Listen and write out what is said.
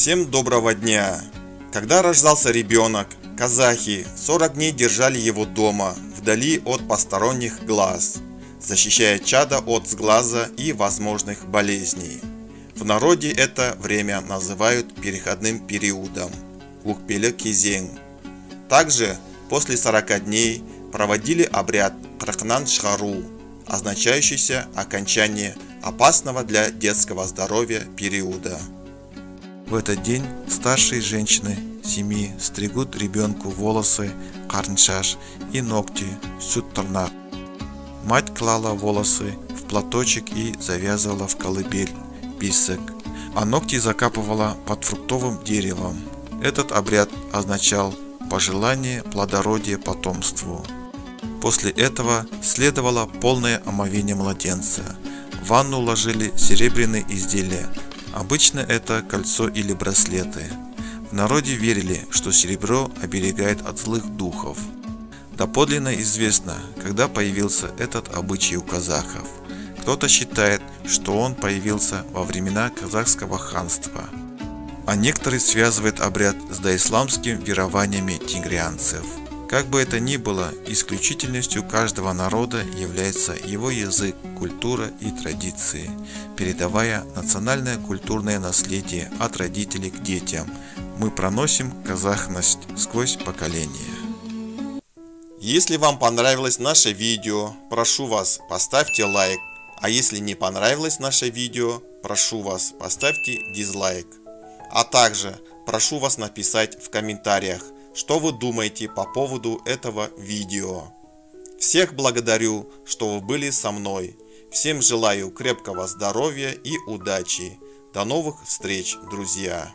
Всем доброго дня! Когда рождался ребенок, казахи 40 дней держали его дома, вдали от посторонних глаз, защищая чадо от сглаза и возможных болезней. В народе это время называют переходным периодом – Укпеле-кезең. Также после 40 дней проводили обряд Кракнан-Шхару, означающийся окончание опасного для детского здоровья периода. В этот день старшие женщины семьи стригут ребенку волосы, карншаш и ногти, сүт-тырнақ. Мать клала волосы в платочек и завязывала в колыбель, писок, а ногти закапывала под фруктовым деревом. Этот обряд означал пожелание плодородия потомству. После этого следовало полное омовение младенца. В ванну ложили серебряные изделия. Обычно это кольцо или браслеты. В народе верили, что серебро оберегает от злых духов. Доподлинно известно, когда появился этот обычай у казахов. Кто-то считает, что он появился во времена казахского ханства, а некоторые связывают обряд с доисламскими верованиями тигрианцев. Как бы это ни было, исключительностью каждого народа является его язык, культура и традиции, передавая национальное культурное наследие от родителей к детям. Мы проносим казахность сквозь поколения. Если вам понравилось наше видео, прошу вас, поставьте лайк. А если не понравилось наше видео, прошу вас, поставьте дизлайк. А также прошу вас написать в комментариях, что вы думаете по поводу этого видео. Всех благодарю, что вы были со мной. Всем желаю крепкого здоровья и удачи. До новых встреч, друзья!